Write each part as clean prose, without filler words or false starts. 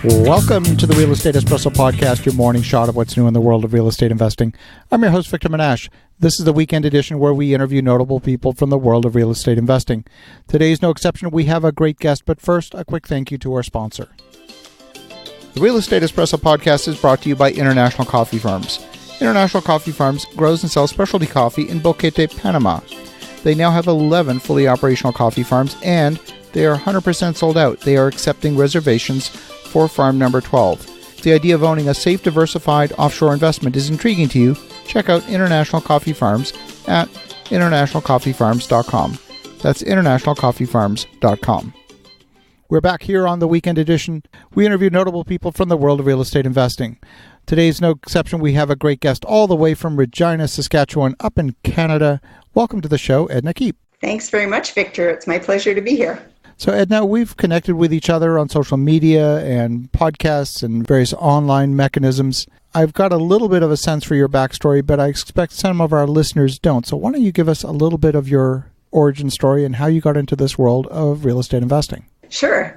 Welcome to the Real Estate Espresso Podcast, your morning shot of what's new in the world of real estate investing. I'm your host, Victor Menashe. This is the weekend edition where we interview notable people from the world of real estate investing. Today is no exception. We have a great guest, but first, a quick thank you to our sponsor. The Real Estate Espresso Podcast is brought to you by International Coffee Farms. International Coffee Farms grows and sells specialty coffee in Boquete, Panama. They now have 11 fully operational coffee farms, and they are 100% sold out. They are accepting reservations for farm number 12. If the idea of owning a safe, diversified offshore investment is intriguing to you, check out International Coffee Farms at internationalcoffeefarms.com. That's internationalcoffeefarms.com. We're back here on the weekend edition. We interview notable people from the world of real estate investing. Today's no exception. We have a great guest all the way from Regina, Saskatchewan, up in Canada. Welcome to the show, Edna Keep. Thanks very much, Victor. It's my pleasure to be here. So, Edna, we've connected with each other on social media and podcasts and various online mechanisms. I've got a little bit of a sense for your backstory, but I expect some of our listeners don't. So why don't you give us a little bit of your origin story and how you got into this world of real estate investing? Sure.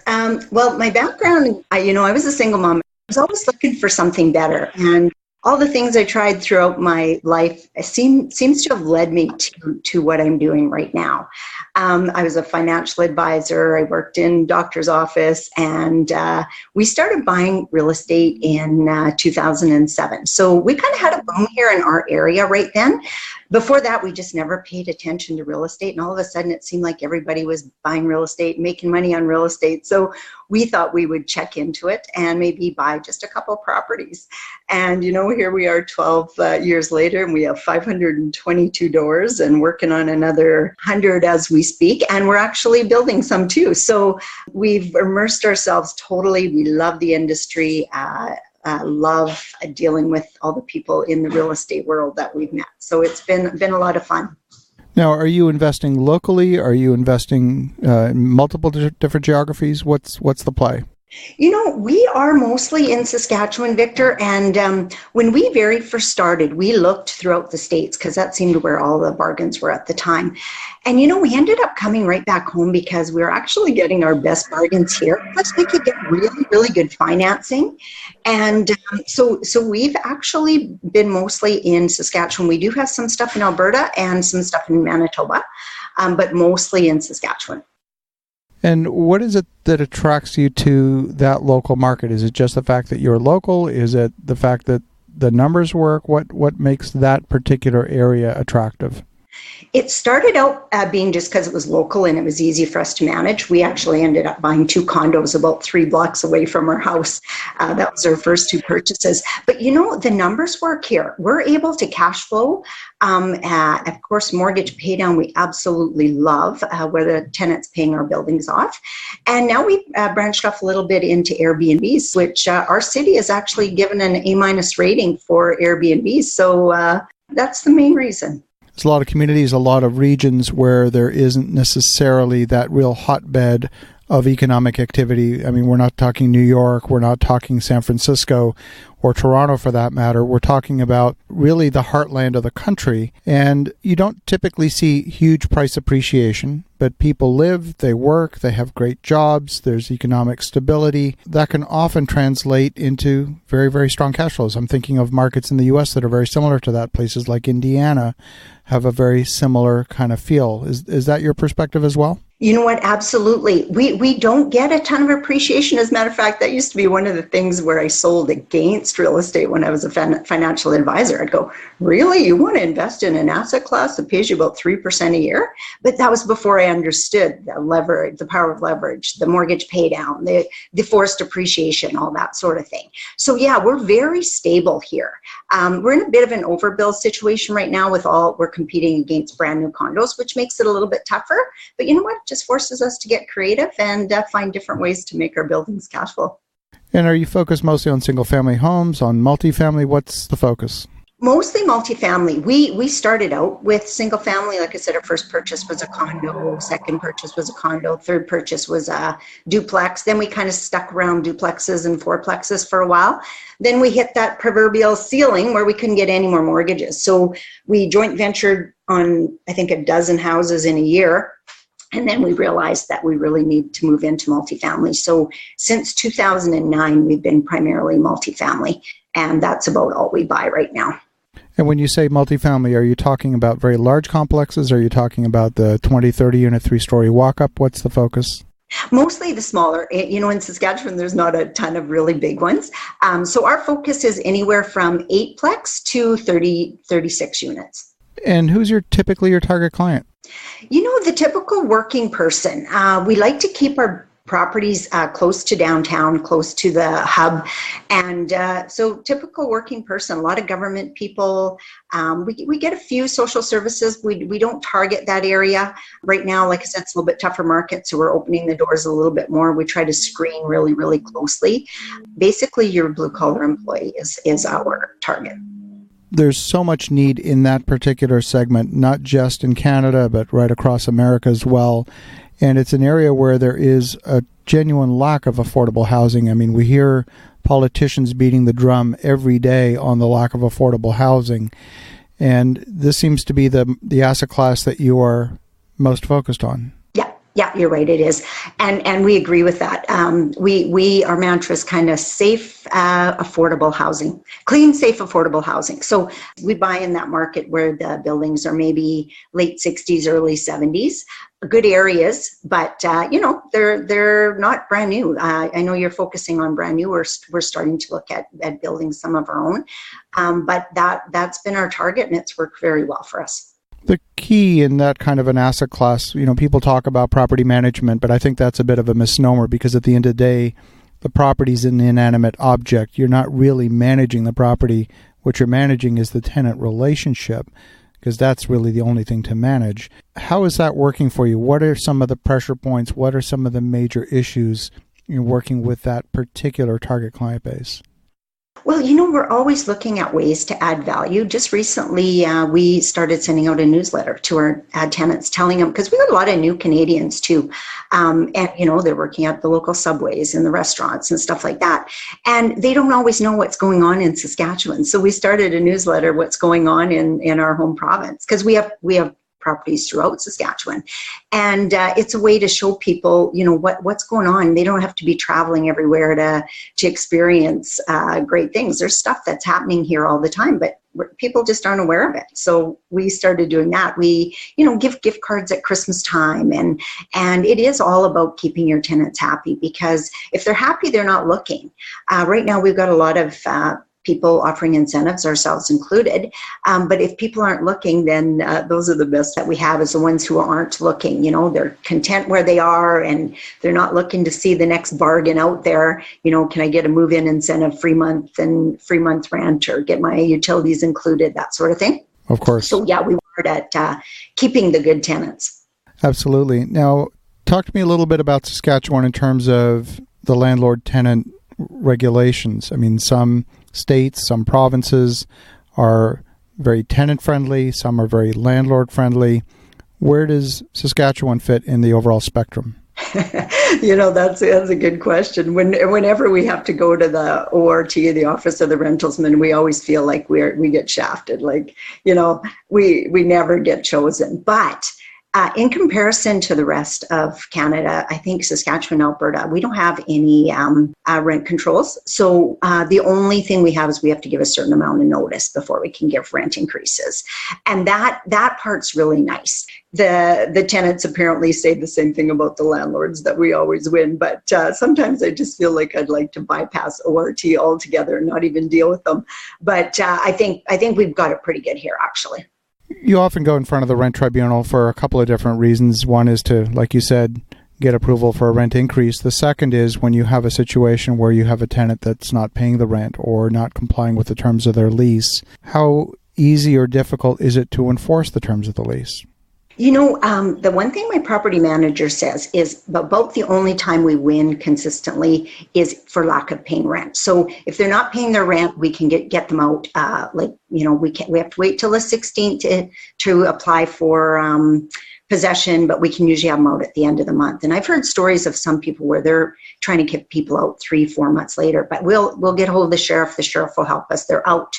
Well, my background, I was a single mom. I was always looking for something better. And all the things I tried throughout my life seems to have led me to what I'm doing right now. I was a financial advisor. I worked in doctor's office, and we started buying real estate in 2007. So we kind of had a boom here in our area right then. Before that, we just never paid attention to real estate. And all of a sudden, it seemed like everybody was buying real estate, making money on real estate. So we thought we would check into it and maybe buy just a couple of properties. And, here we are 12 years later, and we have 522 doors and working on another 100 as we speak. And we're actually building some too. So we've immersed ourselves totally. We love the industry. Love dealing with all the people in the real estate world that we've met. So it's been a lot of fun. Now, are you investing locally? Are you investing in multiple different geographies? What's the play? We are mostly in Saskatchewan, Victor, and when we very first started, we looked throughout the States because that seemed where all the bargains were at the time. And, we ended up coming right back home because we were actually getting our best bargains here. Plus, we could get really, really good financing. And so we've actually been mostly in Saskatchewan. We do have some stuff in Alberta and some stuff in Manitoba, but mostly in Saskatchewan. And what is it that attracts you to that local market? Is it just the fact that you're local? Is it the fact that the numbers work? What makes that particular area attractive? It started out being just because it was local and it was easy for us to manage. We actually ended up buying 2 condos about 3 blocks away from our house. That was our first 2 purchases. But the numbers work here. We're able to cash flow. Of course, mortgage pay down, we absolutely love where the tenant's paying our buildings off. And now we've branched off a little bit into Airbnbs, which our city has actually given an A- rating for Airbnbs. So that's the main reason. There's a lot of communities, a lot of regions where there isn't necessarily that real hotbed of economic activity. I mean, we're not talking New York, we're not talking San Francisco or Toronto for that matter. We're talking about really the heartland of the country. And you don't typically see huge price appreciation, but people live, they work, they have great jobs, there's economic stability. That can often translate into very, very strong cash flows. I'm thinking of markets in the U.S. that are very similar to that. Places like Indiana have a very similar kind of feel. Is that your perspective as well? You know what? Absolutely. We don't get a ton of appreciation. As a matter of fact, that used to be one of the things where I sold against real estate when I was a financial advisor. I'd go, really? You want to invest in an asset class that pays you about 3% a year? But that was before I understood the leverage, the power of leverage, the mortgage pay down, the forced appreciation, all that sort of thing. So yeah, we're very stable here. We're in a bit of an overbuild situation right now we're competing against brand new condos, which makes it a little bit tougher. But you know what? It just forces us to get creative and find different ways to make our buildings cash flow. And are you focused mostly on single-family homes, on multifamily? What's the focus? Mostly multifamily. We started out with single family. Like I said, our first purchase was a condo, second purchase was a condo, third purchase was a duplex. Then we kind of stuck around duplexes and fourplexes for a while. Then we hit that proverbial ceiling where we couldn't get any more mortgages. So we joint ventured on, I think, a dozen houses in a year. And then we realized that we really need to move into multifamily. So since 2009, we've been primarily multifamily, and that's about all we buy right now. And when you say multifamily, are you talking about very large complexes? Are you talking about the 20, 30 unit, 3-story walk-up? What's the focus? Mostly the smaller. In Saskatchewan, there's not a ton of really big ones. So our focus is anywhere from 8-plex to 36 units. And who's typically your target client? The typical working person. We like to keep our properties close to downtown, close to the hub. And so typical working person, a lot of government people. We get a few social services. We don't target that area. Right now, like I said, it's a little bit tougher market, so we're opening the doors a little bit more. We try to screen really, really closely. Basically, your blue-collar employee is our target. There's so much need in that particular segment, not just in Canada, but right across America as well. And it's an area where there is a genuine lack of affordable housing. I mean, we hear politicians beating the drum every day on the lack of affordable housing. And this seems to be the asset class that you are most focused on. Yeah, you're right. It is, and we agree with that. Our mantra is kind of safe, affordable housing, clean, safe, affordable housing. So we buy in that market where the buildings are maybe late 60s, early 70s, good areas, but they're not brand new. I know you're focusing on brand new. We're starting to look at building some of our own, but that's been our target, and it's worked very well for us. The key in that kind of an asset class, people talk about property management, but I think that's a bit of a misnomer, because at the end of the day, the property's an inanimate object. You're not really managing the property. What you're managing is the tenant relationship, because that's really the only thing to manage. How is that working for you? What are some of the pressure points? What are some of the major issues in working with that particular target client base? Well, we're always looking at ways to add value. Just recently, we started sending out a newsletter to our tenants, telling them, because we got a lot of new Canadians too, and they're working at the local subways and the restaurants and stuff like that, and they don't always know what's going on in Saskatchewan. So we started a newsletter, what's going on in our home province, because we have properties throughout Saskatchewan. And it's a way to show people, what's going on. They don't have to be traveling everywhere to experience great things. There's stuff that's happening here all the time, but people just aren't aware of it. So we started doing that. We, give gift cards at Christmas time. And it is all about keeping your tenants happy, because if they're happy, they're not looking. Right now, we've got a lot of people offering incentives, ourselves included. But if people aren't looking, then those are the best that we have, is the ones who aren't looking. They're content where they are, and they're not looking to see the next bargain out there. Can I get a move-in incentive, free month rent, or get my utilities included, that sort of thing. Of course. So yeah, we work at keeping the good tenants. Absolutely. Now, talk to me a little bit about Saskatchewan in terms of the landlord-tenant regulations. I mean, some states, some provinces are very tenant-friendly, some are very landlord-friendly. Where does Saskatchewan fit in the overall spectrum? That's a good question. Whenever we have to go to the ORT, the Office of the Rentalsman, we always feel like we get shafted. We never get chosen. But in comparison to the rest of Canada, I think Saskatchewan, Alberta, we don't have any rent controls. So the only thing we have is we have to give a certain amount of notice before we can give rent increases. And that part's really nice. The tenants apparently say the same thing about the landlords, that we always win. But sometimes I just feel like I'd like to bypass ORT altogether and not even deal with them. But I think we've got it pretty good here, actually. You often go in front of the rent tribunal for a couple of different reasons. One is to, like you said, get approval for a rent increase. The second is when you have a situation where you have a tenant that's not paying the rent or not complying with the terms of their lease. How easy or difficult is it to enforce the terms of the lease? The one thing my property manager says is about the only time we win consistently is for lack of paying rent. So if they're not paying their rent, we can get them out. We have to wait till the 16th to apply for possession, but we can usually have them out at the end of the month. And I've heard stories of some people where they're trying to kick people out 3-4 months later, but we'll get hold of the sheriff. The sheriff will help us. They're out.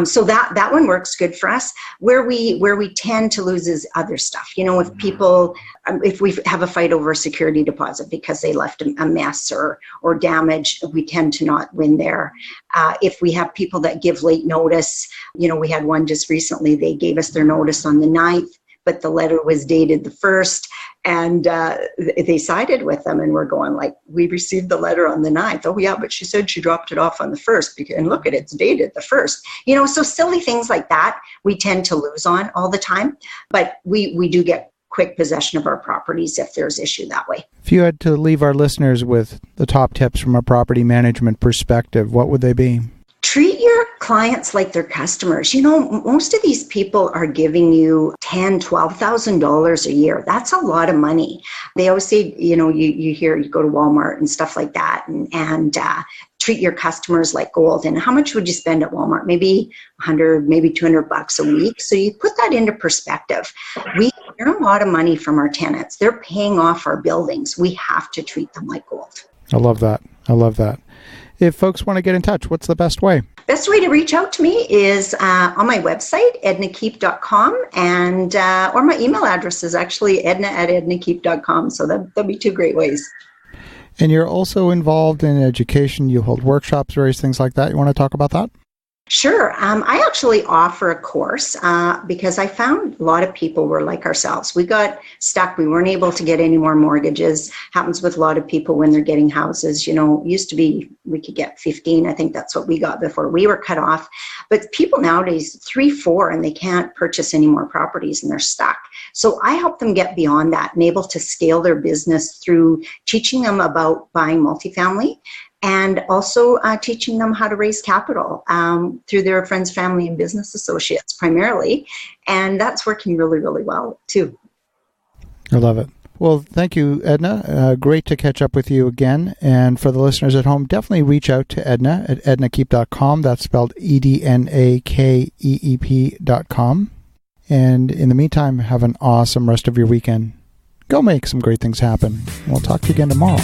So that one works good for us. Where we tend to lose is other stuff. If we have a fight over a security deposit because they left a mess or damage, we tend to not win there. If we have people that give late notice, we had one just recently, they gave us their notice on the 9th, but the letter was dated the 1st, and they sided with them, and we're going like, we received the letter on the 9th. Oh yeah, but she said she dropped it off on the 1st, and look at it, it's dated the 1st. So silly things like that we tend to lose on all the time, but we do get quick possession of our properties if there's issue that way. If you had to leave our listeners with the top tips from a property management perspective, what would they be? Treat your clients like they're customers. Most of these people are giving you $10,000, $12,000 a year. That's a lot of money. They always say, you hear, you go to Walmart and stuff like that, and treat your customers like gold. And how much would you spend at Walmart? Maybe $100, maybe $200 a week. So you put that into perspective. We earn a lot of money from our tenants. They're paying off our buildings. We have to treat them like gold. I love that. If folks want to get in touch, what's the best way? Best way to reach out to me is on my website, ednakeep.com, and or my email address is actually edna@ednakeep.com. So that'll be two great ways. And you're also involved in education. You hold workshops, various things like that. You want to talk about that? Sure. I actually offer a course because I found a lot of people were like ourselves. We got stuck. We weren't able to get any more mortgages. Happens with a lot of people when they're getting houses. Used to be we could get 15. I think that's what we got before we were cut off. But people nowadays, 3, 4, and they can't purchase any more properties and they're stuck. So I help them get beyond that and able to scale their business through teaching them about buying multifamily, and also teaching them how to raise capital through their friends, family, and business associates primarily. And that's working really, really well, too. I love it. Well, thank you, Edna. Great to catch up with you again. And for the listeners at home, definitely reach out to Edna at ednakeep.com. That's spelled EDNAKEEP.com. And in the meantime, have an awesome rest of your weekend. Go make some great things happen. We'll talk to you again tomorrow.